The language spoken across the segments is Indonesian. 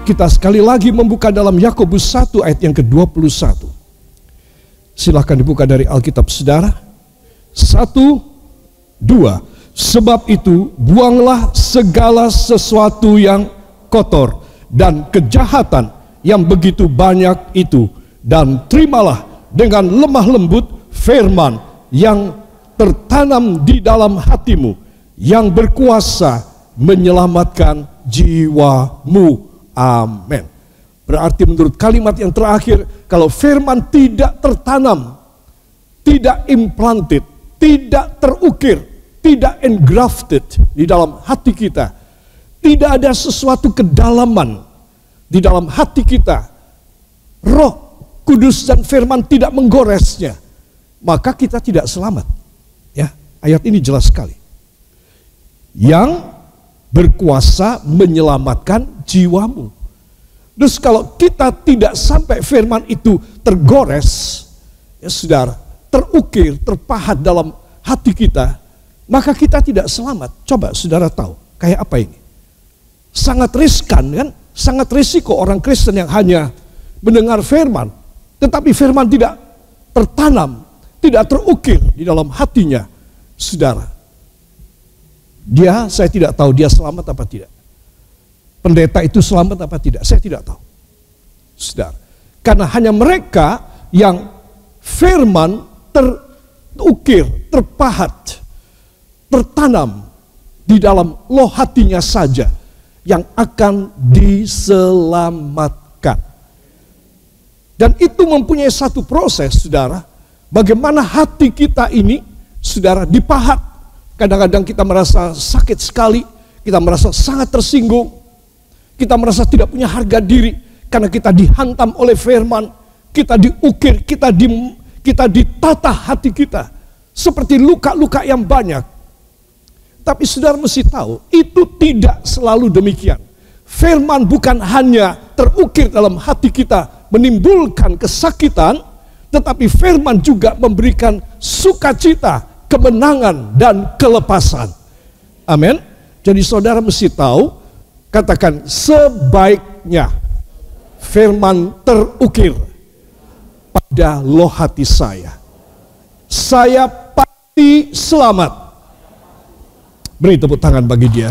kita sekali lagi membuka dalam Yakobus 1 ayat yang ke-21. Silahkan dibuka dari Alkitab saudara. 1, 2. Sebab itu buanglah segala sesuatu yang kotor dan kejahatan yang begitu banyak itu, dan terimalah dengan lemah lembut firman yang tertanam di dalam hatimu, yang berkuasa menyelamatkan jiwamu. Amin. Berarti menurut kalimat yang terakhir, kalau firman tidak tertanam, tidak implanted, tidak terukir, tidak engrafted di dalam hati kita, tidak ada sesuatu kedalaman di dalam hati kita, Roh Kudus dan firman tidak menggoresnya, maka kita tidak selamat. Ya, ayat ini jelas sekali. Yang berkuasa menyelamatkan jiwamu. Terus kalau kita tidak sampai firman itu tergores, ya saudara, terukir, terpahat dalam hati kita, maka kita tidak selamat. Coba saudara tahu, kayak apa ini? Sangat riskan kan? Sangat risiko orang Kristen yang hanya mendengar firman, tetapi firman tidak tertanam, tidak terukir di dalam hatinya, saudara. Saya tidak tahu dia selamat apa tidak. Pendeta itu selamat apa tidak, saya tidak tahu, saudara. Karena hanya mereka yang firman terukir, terpahat, tertanam di dalam loh hatinya saja yang akan diselamatkan. Dan itu mempunyai satu proses, saudara. Bagaimana hati kita ini, saudara, dipahat. Kadang-kadang kita merasa sakit sekali, kita merasa sangat tersinggung, kita merasa tidak punya harga diri karena kita dihantam oleh firman, kita diukir, kita ditata hati kita seperti luka-luka yang banyak. Tapi saudara mesti tahu, itu tidak selalu demikian. Firman bukan hanya terukir dalam hati kita menimbulkan kesakitan, tetapi firman juga memberikan sukacita, kemenangan dan kelepasan. Amin. Jadi saudara mesti tahu, katakan sebaiknya firman terukir pada loh hati saya. Saya pasti selamat. Beri tepuk tangan bagi dia.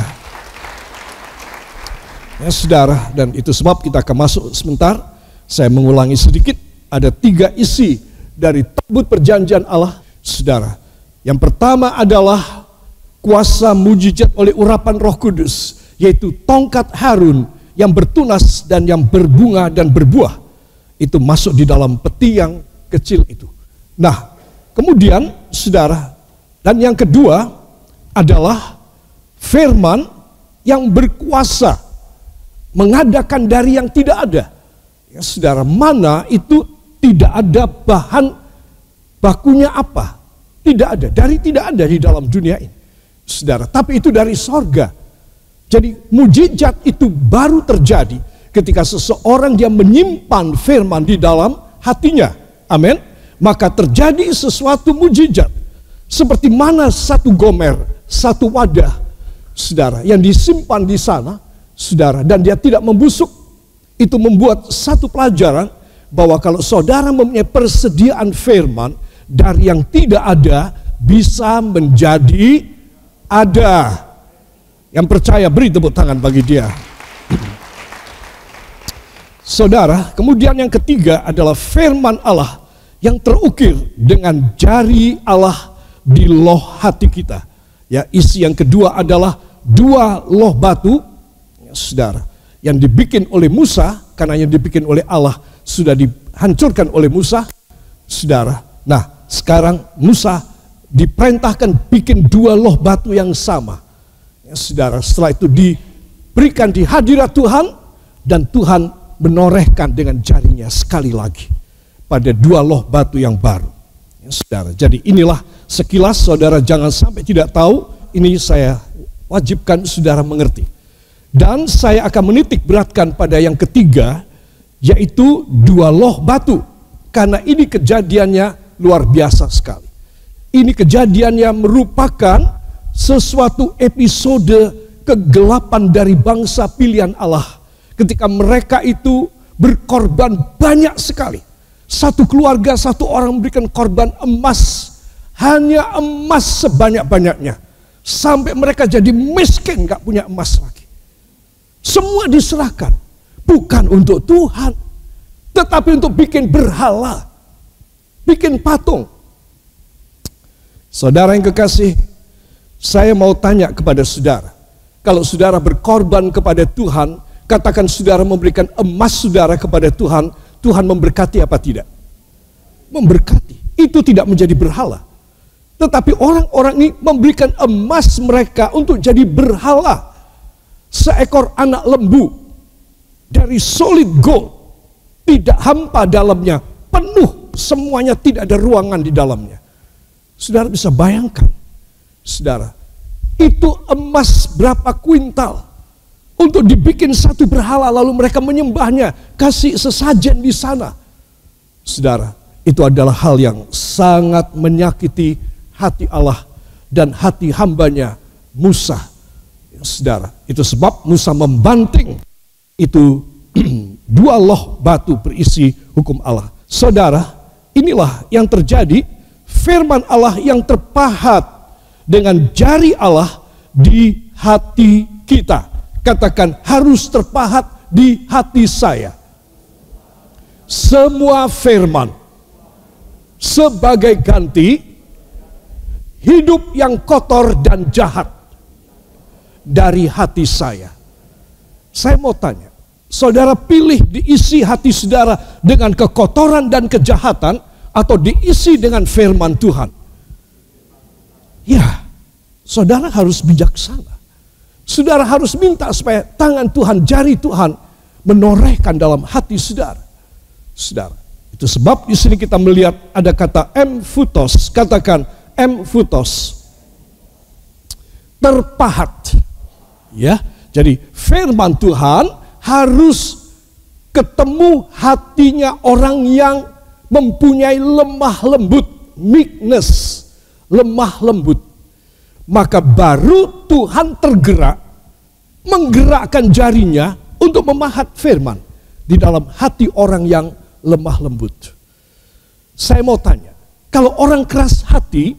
Ya saudara, dan itu sebab kita akan masuk sebentar. Saya mengulangi sedikit, ada 3 isi dari tabut perjanjian Allah, saudara. Yang pertama adalah kuasa mujizat oleh urapan Roh Kudus, yaitu tongkat Harun yang bertunas dan yang berbunga dan berbuah. Itu masuk di dalam peti yang kecil itu. Nah, kemudian saudara, dan yang kedua adalah firman yang berkuasa mengadakan dari yang tidak ada. Ya saudara, mana itu tidak ada bahan bakunya apa? Tidak ada, dari tidak ada di dalam dunia ini, saudara. Tapi itu dari sorga. Jadi mujizat itu baru terjadi ketika seseorang dia menyimpan firman di dalam hatinya. Amin. Maka terjadi sesuatu mujizat. Seperti mana satu gomer, satu wadah, saudara, yang disimpan di sana, saudara, dan dia tidak membusuk. Itu membuat satu pelajaran bahwa kalau saudara mempunyai persediaan firman, dari yang tidak ada bisa menjadi ada. Yang percaya beri tepuk tangan bagi dia. Saudara, kemudian yang ketiga adalah firman Allah yang terukir dengan jari Allah di loh hati kita. Ya, isi yang kedua adalah 2 loh batu, ya, saudara, yang dibikin oleh Musa, karena yang dibikin oleh Allah sudah dihancurkan oleh Musa, saudara. Nah, sekarang Musa diperintahkan bikin 2 loh batu yang sama. Ya, saudara, setelah itu diberikan di hadirat Tuhan, dan Tuhan menorehkan dengan jarinya sekali lagi pada 2 loh batu yang baru. Ya, saudara, jadi inilah sekilas, saudara jangan sampai tidak tahu, ini saya wajibkan saudara mengerti. Dan saya akan menitik beratkan pada yang ketiga, yaitu 2 loh batu. Karena ini kejadiannya luar biasa sekali. Ini kejadiannya merupakan sesuatu episode kegelapan dari bangsa pilihan Allah. ketika mereka itu berkorban banyak sekali. Satu keluarga, satu orang memberikan korban emas, hanya emas sebanyak-banyaknya. Sampai mereka jadi miskin, gak punya emas lagi. Semua diserahkan, bukan untuk Tuhan, tetapi untuk bikin berhala, bikin patung. Saudara yang kekasih, saya mau tanya kepada saudara, kalau saudara berkorban kepada Tuhan, katakan saudara memberikan emas saudara kepada Tuhan, Tuhan memberkati apa tidak? Memberkati. Itu tidak menjadi berhala. Tetapi orang-orang ini memberikan emas mereka untuk jadi berhala. Seekor anak lembu dari solid gold, tidak hampa dalamnya, penuh semuanya, tidak ada ruangan di dalamnya. Saudara bisa bayangkan, saudara, itu emas berapa kuintal untuk dibikin satu berhala, lalu mereka menyembahnya, kasih sesajen di sana. Saudara, itu adalah hal yang sangat menyakiti hati Allah dan hati hambanya Musa. Saudara, itu sebab Musa membanting itu dua loh batu berisi hukum Allah. Saudara, inilah yang terjadi, firman Allah yang terpahat dengan jari Allah di hati kita. Katakan, harus terpahat di hati saya. Semua firman sebagai ganti hidup yang kotor dan jahat dari hati saya. Saya mau tanya, saudara pilih diisi hati saudara dengan kekotoran dan kejahatan, atau diisi dengan firman Tuhan? Ya, saudara harus bijaksana. Saudara harus minta supaya tangan Tuhan, jari Tuhan menorehkan dalam hati saudara. Saudara, itu sebab di sini kita melihat ada kata emphutos. Katakan emphutos, terpahat. Ya, jadi firman Tuhan harus ketemu hatinya orang yang mempunyai lemah lembut, meekness, lemah lembut. Maka baru Tuhan tergerak, menggerakkan jarinya untuk memahat firman di dalam hati orang yang lemah lembut. Saya mau tanya, kalau orang keras hati,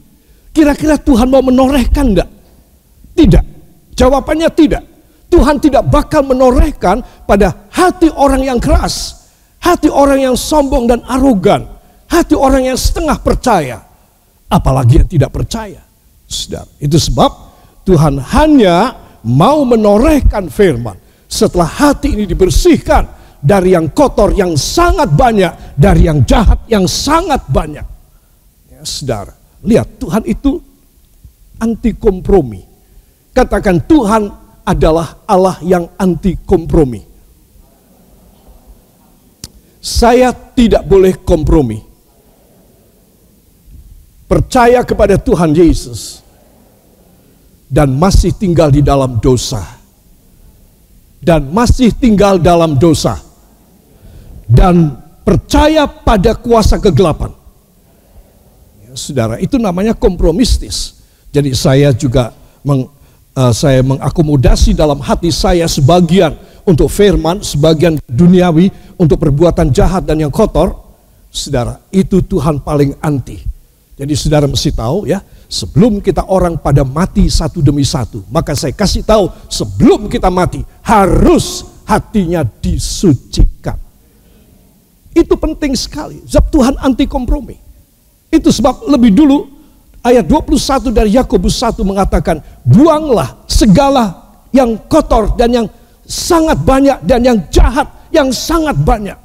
kira-kira Tuhan mau menorehkan enggak? Tidak. Jawabannya tidak. Tuhan tidak bakal menorehkan pada hati orang yang keras, hati orang yang sombong dan arogan, hati orang yang setengah percaya, apalagi yang tidak percaya. Saudara, itu sebab Tuhan hanya mau menorehkan firman setelah hati ini dibersihkan dari yang kotor yang sangat banyak, dari yang jahat yang sangat banyak. Ya, saudara, lihat, Tuhan itu anti kompromi. Katakan, Tuhan adalah Allah yang anti kompromi. Saya tidak boleh kompromi. Percaya kepada Tuhan Yesus dan masih tinggal di dalam dosa. Dan masih tinggal dalam dosa. Dan percaya pada kuasa kegelapan. Ya, saudara, itu namanya kompromistis. Jadi saya juga saya mengakomodasi dalam hati saya sebagian untuk firman, sebagian duniawi untuk perbuatan jahat dan yang kotor. Saudara, itu Tuhan paling anti. Jadi saudara mesti tahu ya, sebelum kita orang pada mati satu demi satu, maka saya kasih tahu, sebelum kita mati harus hatinya disucikan. Itu penting sekali. Sebab Tuhan anti kompromi. Itu sebab lebih dulu ayat 21 dari Yakobus 1 mengatakan, buanglah segala yang kotor dan yang sangat banyak dan yang jahat yang sangat banyak.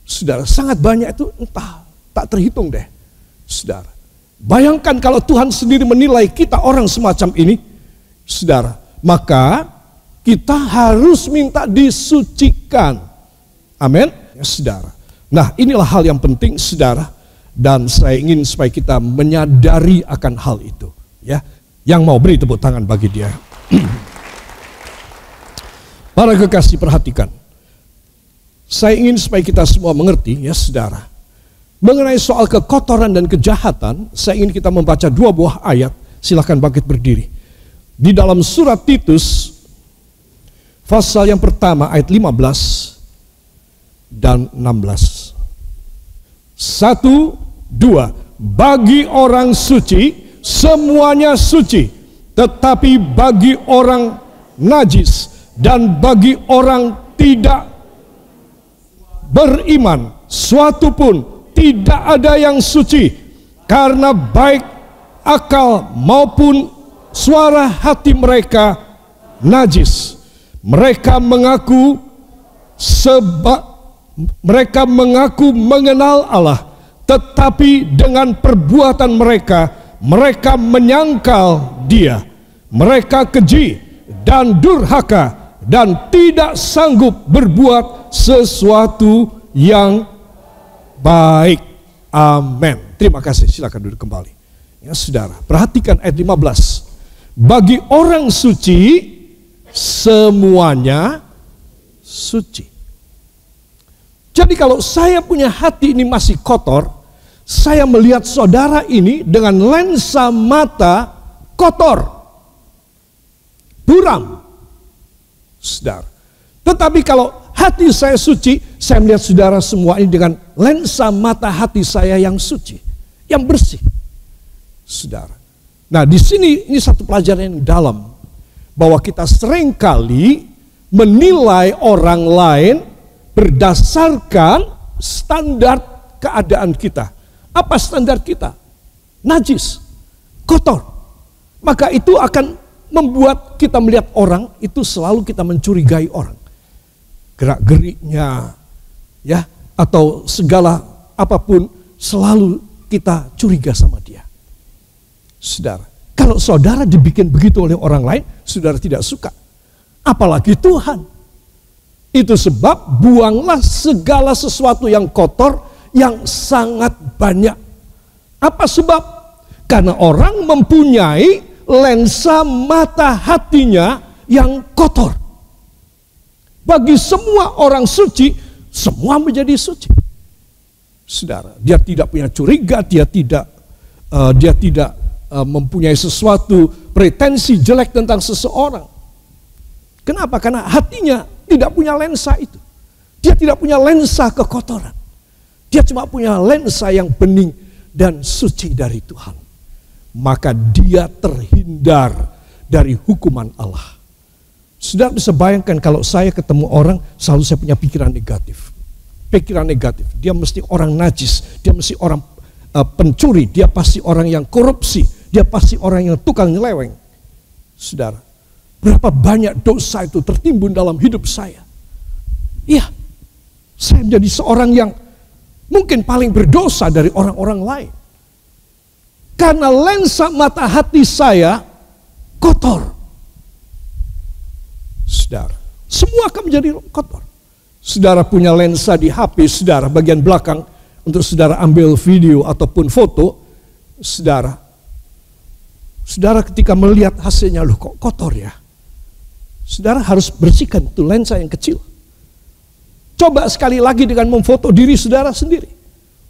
Saudara, sangat banyak itu entah, tak terhitung deh. Saudara, bayangkan kalau Tuhan sendiri menilai kita orang semacam ini, saudara, maka kita harus minta disucikan. Amin, ya, saudara. Nah, inilah hal yang penting, saudara. Dan saya ingin supaya kita menyadari akan hal itu, ya. Yang mau beri tepuk tangan bagi dia. Para kekasih, perhatikan. Saya ingin supaya kita semua mengerti, ya saudara, mengenai soal kekotoran dan kejahatan. Saya ingin kita membaca dua buah ayat. Silakan bangkit berdiri. Di dalam surat Titus pasal yang pertama ayat 15 dan 16. 1, 2. Bagi orang suci, semuanya suci. Tetapi bagi orang najis dan bagi orang tidak beriman, suatu pun tidak ada yang suci. Karena baik akal maupun suara hati mereka najis. Mereka mengaku mengenal Allah, tetapi dengan perbuatan mereka menyangkal Dia. Mereka keji dan durhaka dan tidak sanggup berbuat sesuatu yang baik. Amin. Terima kasih. Silakan duduk kembali. Ya, saudara, perhatikan ayat 15. Bagi orang suci, semuanya suci. Jadi kalau saya punya hati ini masih kotor, saya melihat saudara ini dengan lensa mata kotor, buram, saudara. Tetapi kalau hati saya suci, saya melihat saudara semua ini dengan lensa mata hati saya yang suci, yang bersih, saudara. Nah, di sini ini satu pelajaran yang dalam, bahwa kita seringkali menilai orang lain berdasarkan standar keadaan kita. Apa standar kita? Najis, kotor. Maka itu akan membuat kita melihat orang itu selalu kita mencurigai orang. Gerak-geriknya, ya, atau segala apapun selalu kita curiga sama dia. Saudara, kalau saudara dibikin begitu oleh orang lain, saudara tidak suka. Apalagi Tuhan. Itu sebab buanglah segala sesuatu yang kotor yang sangat banyak. Apa sebab? Karena orang mempunyai lensa mata hatinya yang kotor. Bagi semua orang suci, semua menjadi suci. Saudara, dia tidak punya curiga, dia tidak mempunyai sesuatu pretensi jelek tentang seseorang. Kenapa? Karena hatinya tidak punya lensa itu. Dia tidak punya lensa kekotoran. Dia cuma punya lensa yang bening dan suci dari Tuhan. Maka dia terhindar dari hukuman Allah. Saudara bisa bayangkan kalau saya ketemu orang, selalu saya punya pikiran negatif. Pikiran negatif, dia mesti orang najis, dia mesti orang pencuri, dia pasti orang yang korupsi, dia pasti orang yang tukang nyeleweng. Saudara, berapa banyak dosa itu tertimbun dalam hidup saya. Iya, saya menjadi seorang yang mungkin paling berdosa dari orang-orang lain. Karena lensa mata hati saya kotor. Saudara, semua akan menjadi kotor. Saudara punya lensa di HP saudara, bagian belakang, untuk saudara ambil video ataupun foto. Saudara ketika melihat hasilnya, loh kok kotor ya. Saudara harus bersihkan itu lensa yang kecil. Coba sekali lagi dengan memfoto diri saudara sendiri.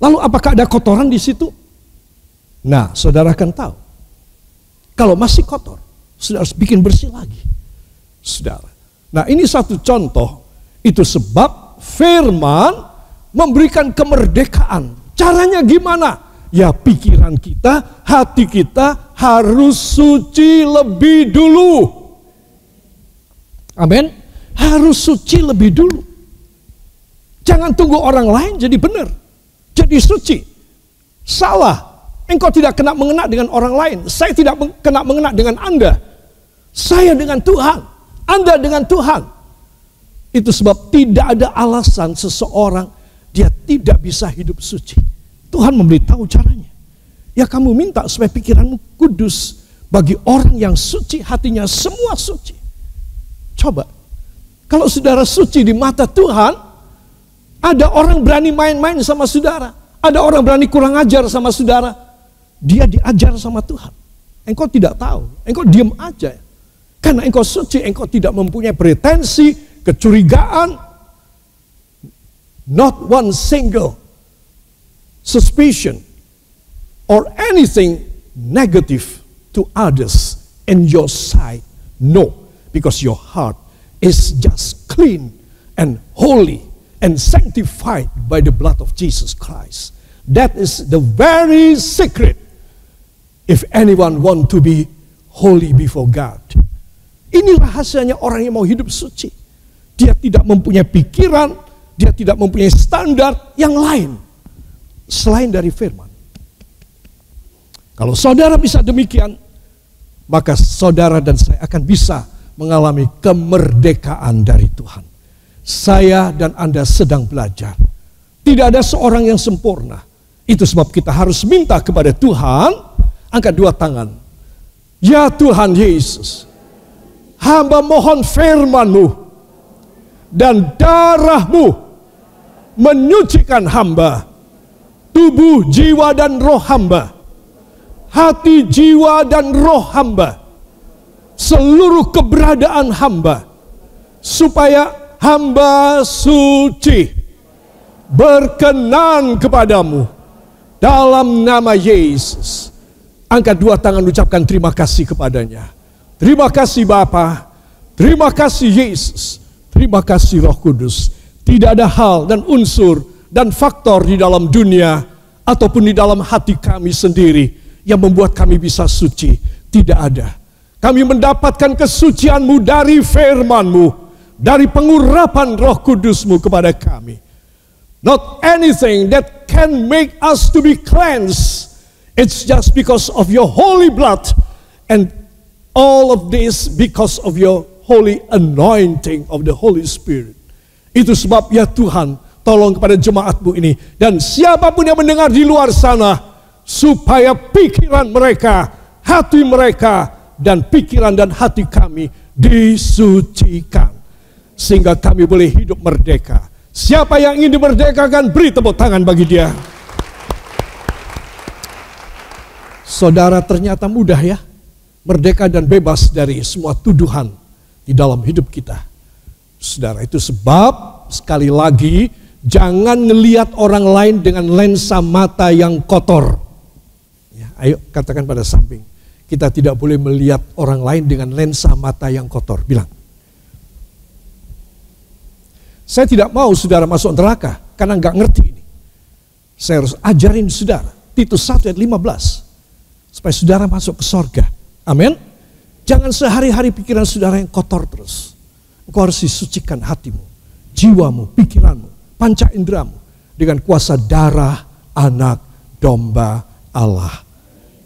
Lalu apakah ada kotoran di situ? Nah, saudara akan tahu. Kalau masih kotor, saudara harus bikin bersih lagi. Saudara. Nah, ini satu contoh. Itu sebab firman memberikan kemerdekaan. Caranya gimana? Ya, pikiran kita, hati kita harus suci lebih dulu. Amin. Harus suci lebih dulu. Jangan tunggu orang lain jadi benar, jadi suci. Salah. Engkau tidak kena mengena dengan orang lain. Saya tidak kena mengena dengan Anda. Saya dengan Tuhan. Anda dengan Tuhan. Itu sebab tidak ada alasan seseorang dia tidak bisa hidup suci. Tuhan memberitahu caranya. Ya, kamu minta supaya pikiranmu kudus. Bagi orang yang suci, hatinya semua suci. Coba, kalau saudara suci di mata Tuhan, ada orang berani main-main sama saudara. Ada orang berani kurang ajar sama saudara. Dia diajar sama Tuhan. Engkau tidak tahu, engkau diam aja. Karena engkau suci, engkau tidak mempunyai pretensi, kecurigaan, not one single suspicion or anything negative to others in your sight. No, because your heart is just clean and holy and sanctified by the blood of Jesus Christ. That is the very secret if anyone want to be holy before God. Ini rahasianya orang yang mau hidup suci. Dia tidak mempunyai pikiran, dia tidak mempunyai standar yang lain selain dari firman. Kalau saudara bisa demikian, maka saudara dan saya akan bisa mengalami kemerdekaan dari Tuhan. Saya dan Anda sedang belajar. Tidak ada seorang yang sempurna. Itu sebab kita harus minta kepada Tuhan. Angkat dua tangan. Ya Tuhan Yesus, hamba mohon firman-Mu dan darah-Mu menyucikan hamba, tubuh, jiwa, dan roh hamba, hati, jiwa, dan roh hamba, seluruh keberadaan hamba, supaya hamba suci, berkenan kepadamu, dalam nama Yesus. Angkat dua tangan, ucapkan terima kasih kepadanya. Terima kasih Bapa, terima kasih Yesus, terima kasih Roh Kudus. Tidak ada hal dan unsur dan faktor di dalam dunia ataupun di dalam hati kami sendiri yang membuat kami bisa suci. Tidak ada. Kami mendapatkan kesucian-Mu dari firman-Mu, dari pengurapan Roh Kudus-Mu kepada kami. Not anything that can make us to be cleansed. It's just because of your holy blood, and all of this because of your holy anointing of the Holy Spirit. Itu sebab ya Tuhan, tolong kepada jemaat-Mu ini dan siapapun yang mendengar di luar sana, supaya pikiran mereka, hati mereka, dan pikiran dan hati kami disucikan, sehingga kami boleh hidup merdeka. Siapa yang ingin dimerdekakan, beri tepuk tangan bagi dia. Saudara, ternyata mudah ya, merdeka dan bebas dari semua tuduhan di dalam hidup kita. Saudara, itu sebab sekali lagi jangan ngelihat orang lain dengan lensa mata yang kotor. Ya, ayo katakan pada samping, kita tidak boleh melihat orang lain dengan lensa mata yang kotor. Bilang, saya tidak mau saudara masuk neraka karena nggak ngerti ini. Saya harus ajarin saudara, Titus 1 ayat 15. Supaya saudara masuk ke sorga. Amin. Jangan sehari-hari pikiran saudara yang kotor terus. Engkau harus disucikan hatimu, jiwamu, pikiranmu, panca inderamu dengan kuasa darah anak domba Allah.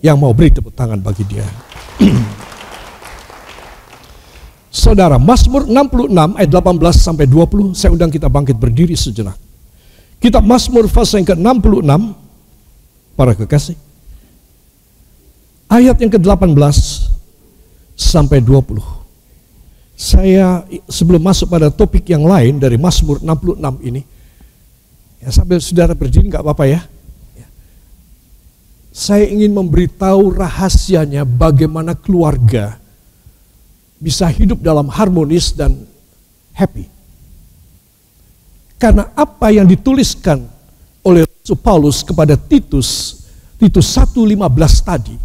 Yang mau beri tepuk tangan bagi dia. Saudara, Mazmur 66 ayat 18 sampai 20, saya undang kita bangkit berdiri sejenak. Kitab Mazmur pasal yang ke-66, para kekasih. Ayat yang ke-18 sampai 20. Saya sebelum masuk pada topik yang lain dari Mazmur 66 ini, ya sambil saudara berdiri nggak apa-apa ya. Saya ingin memberitahu rahasianya bagaimana keluarga bisa hidup dalam harmonis dan happy. Karena apa yang dituliskan oleh Rasul Paulus kepada Titus 1:15 tadi,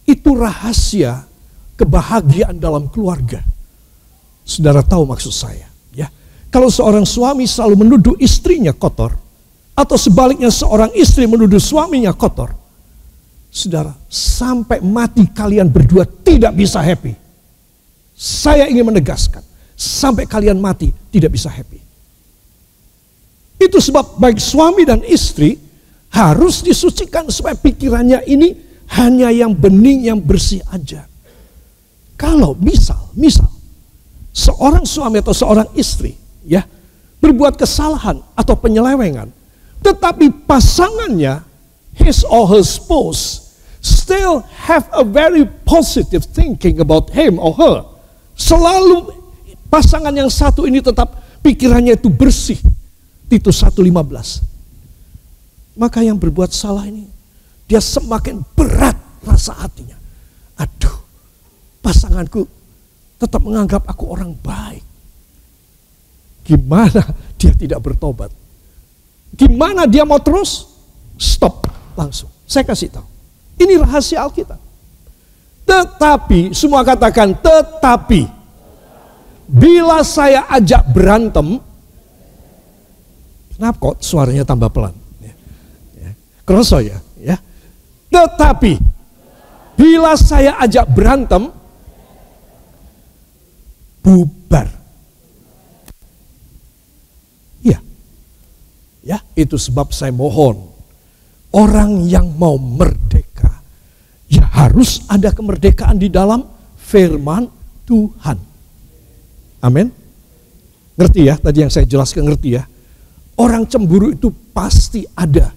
itu rahasia kebahagiaan dalam keluarga. Saudara tahu maksud saya, ya. Kalau seorang suami selalu menuduh istrinya kotor, atau sebaliknya seorang istri menuduh suaminya kotor, saudara, sampai mati kalian berdua tidak bisa happy. Saya ingin menegaskan, sampai kalian mati tidak bisa happy. Itu sebab baik suami dan istri harus disucikan supaya pikirannya ini hanya yang bening, yang bersih aja. Kalau misal seorang suami atau seorang istri ya berbuat kesalahan atau penyelewengan, tetapi pasangannya, his or her spouse, still have a very positive thinking about him or her. Selalu pasangan yang satu ini tetap pikirannya itu bersih. Titus 1:15. Maka yang berbuat salah ini, dia semakin berat rasa hatinya. Aduh, pasanganku tetap menganggap aku orang baik. Gimana dia tidak bertobat? Gimana dia mau terus? Stop, langsung. Saya kasih tahu. Ini rahasia Alkitab. Tetapi, semua katakan tetapi. bila saya ajak berantem, kenapa kok suaranya tambah pelan? Kerasa ya? Tetapi bila saya ajak berantem, bubar. Ya, itu sebab saya mohon, orang yang mau merdeka, ya harus ada kemerdekaan di dalam firman Tuhan. Amin. Ngerti ya, tadi yang saya jelaskan, ngerti ya. Orang cemburu itu pasti ada,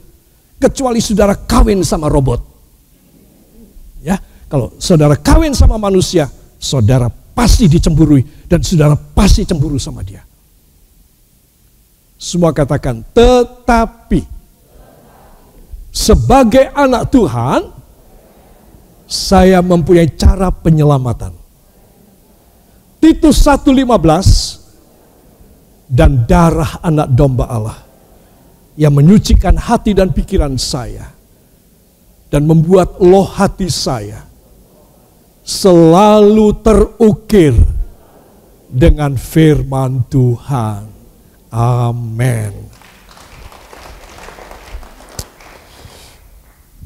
kecuali saudara kawin sama robot. Ya, kalau saudara kawin sama manusia, saudara pasti dicemburui dan saudara pasti cemburu sama dia. Semua katakan, tetapi sebagai anak Tuhan, saya mempunyai cara penyelamatan. Titus 1:15, dan darah anak domba Allah yang menyucikan hati dan pikiran saya dan membuat loh hati saya selalu terukir dengan firman Tuhan. Amin.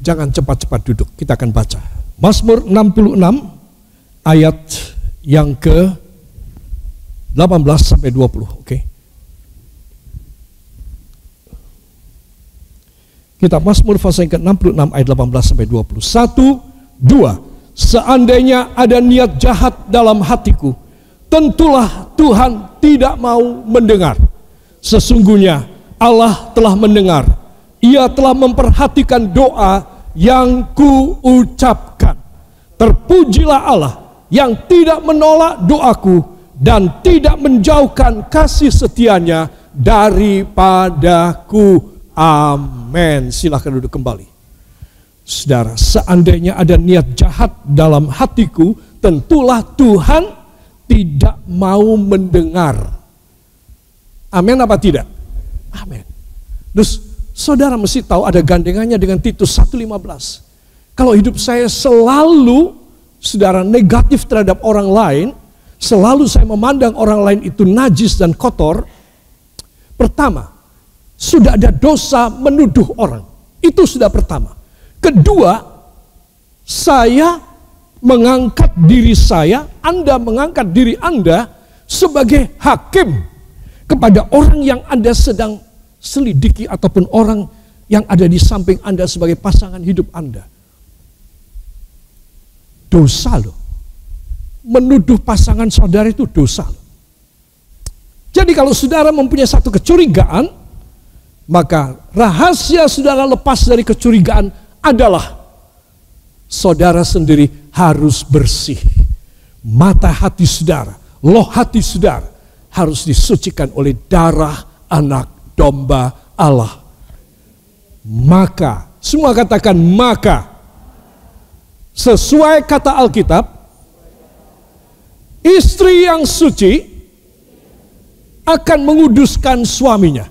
Jangan cepat-cepat duduk, kita akan baca Mazmur 66 ayat yang ke 18 sampai 20, oke? Kita Mazmur pasal yang ke-66 ayat 18 sampai 20. 1, 2. Seandainya ada niat jahat dalam hatiku, tentulah Tuhan tidak mau mendengar. Sesungguhnya Allah telah mendengar, Ia telah memperhatikan doa yang kuucapkan. Terpujilah Allah yang tidak menolak doaku dan tidak menjauhkan kasih setianya daripadaku. Amin. Silahkan duduk kembali. Saudara, seandainya ada niat jahat dalam hatiku, tentulah Tuhan tidak mau mendengar. Amin apa tidak? Amin. Terus saudara mesti tahu ada gandengannya dengan Titus 1:15. Kalau hidup saya selalu, saudara, negatif terhadap orang lain, selalu saya memandang orang lain itu najis dan kotor, pertama, sudah ada dosa menuduh orang. Itu sudah pertama. Kedua, saya mengangkat diri saya, Anda mengangkat diri Anda sebagai hakim kepada orang yang Anda sedang selidiki ataupun orang yang ada di samping Anda sebagai pasangan hidup Anda. Dosa loh. Menuduh pasangan saudara itu dosa loh. Jadi kalau saudara mempunyai satu kecurigaan, maka rahasia saudara lepas dari kecurigaan adalah saudara sendiri harus bersih. Mata hati saudara, loh hati saudara harus disucikan oleh darah anak domba Allah. Maka, semua katakan maka, sesuai kata Alkitab, istri yang suci akan menguduskan suaminya.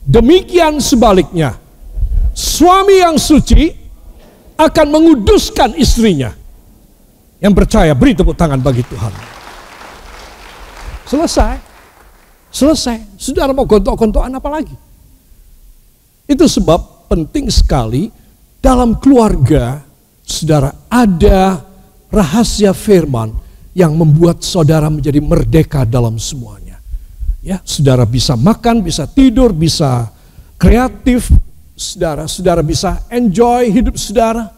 Demikian sebaliknya, suami yang suci akan menguduskan istrinya. Yang percaya beri tepuk tangan bagi Tuhan. Selesai. Saudara mau gontok-gontokan apa lagi? Itu sebab penting sekali dalam keluarga, saudara, ada rahasia firman yang membuat saudara menjadi merdeka dalam semuanya. Ya, saudara bisa makan, bisa tidur, bisa kreatif, saudara bisa enjoy hidup saudara.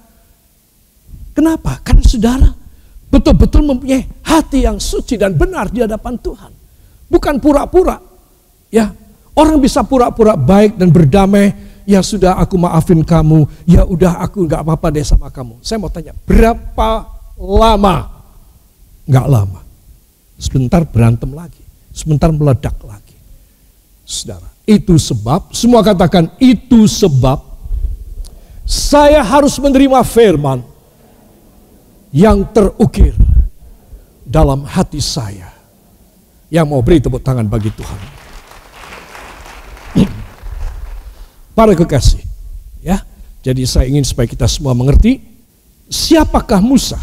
Kenapa? Karena saudara betul-betul mempunyai hati yang suci dan benar di hadapan Tuhan. Bukan pura-pura. Ya, orang bisa pura-pura baik dan berdamai. Ya sudah, aku maafin kamu. Ya udah, aku nggak apa-apa deh sama kamu. Saya mau tanya, berapa lama? Nggak lama. Sebentar berantem lagi. Sebentar meledak lagi. Saudara, itu sebab, semua katakan itu sebab saya harus menerima firman yang terukir dalam hati saya. Yang mau beri tepuk tangan bagi Tuhan. Para kekasih, ya. Jadi saya ingin supaya kita semua mengerti siapakah Musa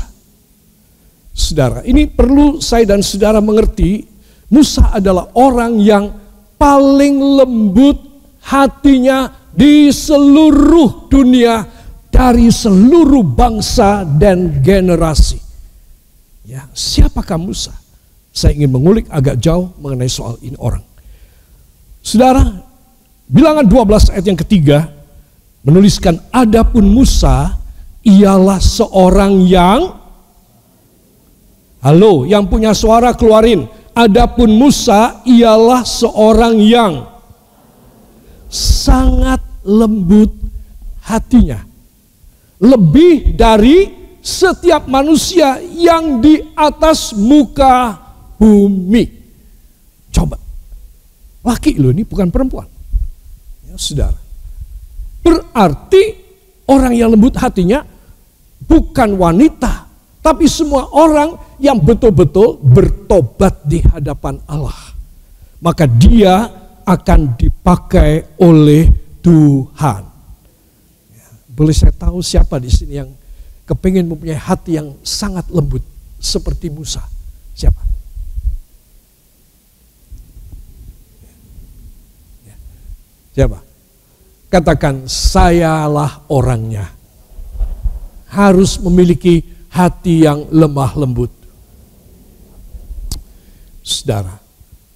Saudara, ini perlu saya dan saudara mengerti, Musa adalah orang yang paling lembut hatinya di seluruh dunia, dari seluruh bangsa dan generasi. Ya, siapakah Musa? Saya ingin mengulik agak jauh mengenai soal ini orang. Saudara, Bilangan 12 ayat yang ketiga menuliskan, adapun Musa ialah seorang yang, halo, yang punya suara keluarin. Adapun Musa ialah seorang yang sangat lembut hatinya, lebih dari setiap manusia yang di atas muka bumi. Coba, laki loh, ini bukan perempuan. Ya, saudara, berarti orang yang lembut hatinya bukan wanita, tapi semua orang yang betul-betul bertobat di hadapan Allah. Maka dia akan dipakai oleh Tuhan. Ya, boleh saya tahu siapa di sini yang kepingin mempunyai hati yang sangat lembut seperti Musa? Siapa? Siapa? Katakan, sayalah orangnya. Harus memiliki hati yang lemah lembut. Saudara,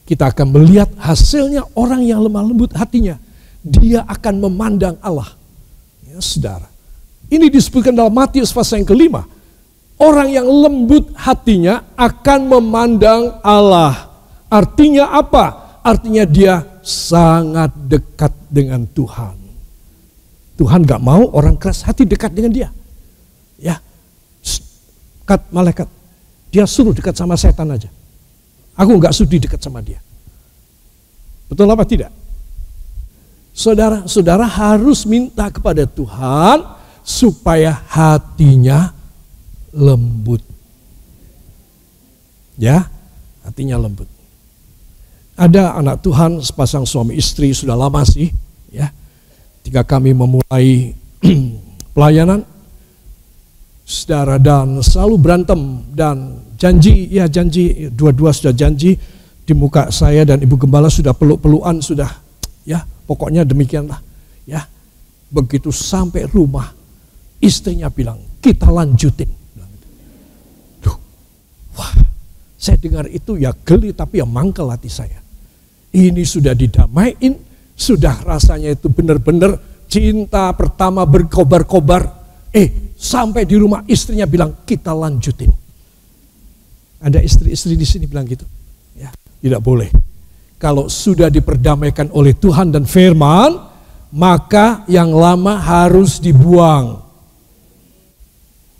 kita akan melihat hasilnya orang yang lemah lembut hatinya. Dia akan memandang Allah. Ya, saudara. Ini disebutkan dalam Matius pasal yang ke-5. Orang yang lembut hatinya akan memandang Allah. Artinya apa? Artinya dia sangat dekat dengan Tuhan. Tuhan gak mau orang keras hati dekat dengan dia. Ya, malaikat, dia suruh dekat sama setan aja. Aku gak sudi dekat sama dia. Betul apa tidak? Saudara harus minta kepada Tuhan supaya hatinya lembut. Ya, hatinya lembut. Ada anak Tuhan, sepasang suami istri, sudah lama sih, ya. Ketika kami memulai pelayanan, saudara, dan selalu berantem dan janji, dua-dua sudah janji di muka saya dan Ibu Gembala, sudah peluk-pelukan, sudah, ya, pokoknya demikianlah, ya. Begitu sampai rumah, istrinya bilang, kita lanjutin. Duh, wah, saya dengar itu ya geli, tapi ya mangkel hati saya. Ini sudah didamaiin, sudah rasanya itu benar-benar cinta pertama berkobar-kobar. Sampai di rumah istrinya bilang, kita lanjutin. Ada istri-istri di sini bilang gitu. Ya, tidak boleh. Kalau sudah diperdamaikan oleh Tuhan dan firman, maka yang lama harus dibuang.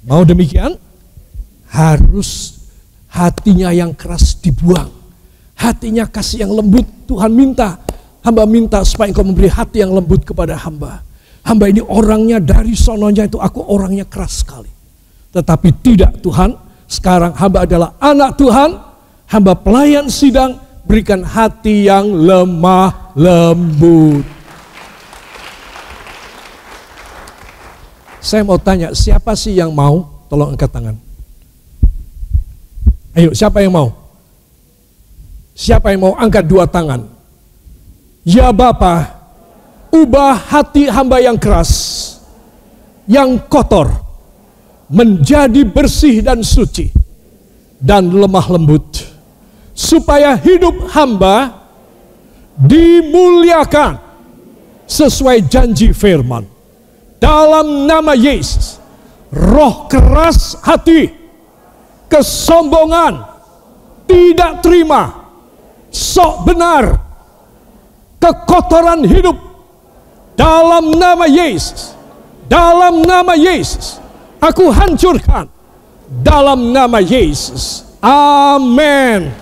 Mau demikian? Harus hatinya yang keras dibuang. Hatinya kasih yang lembut. Tuhan minta, hamba minta supaya engkau memberi hati yang lembut kepada hamba. Hamba ini orangnya dari sononya itu aku orangnya keras sekali. Tetapi tidak Tuhan, sekarang hamba adalah anak Tuhan, hamba pelayan sidang, berikan hati yang lemah lembut. Saya mau tanya, siapa sih yang mau? Tolong angkat tangan. Ayo, siapa yang mau? Siapa yang mau angkat dua tangan? Ya Bapa, ubah hati hamba yang keras, yang kotor, menjadi bersih dan suci, dan lemah lembut, supaya hidup hamba dimuliakan sesuai janji firman. Dalam nama Yesus, roh keras hati, kesombongan, tidak terima, sok benar, kekotoran hidup, dalam nama Yesus, dalam nama Yesus, aku hancurkan dalam nama Yesus. Amin.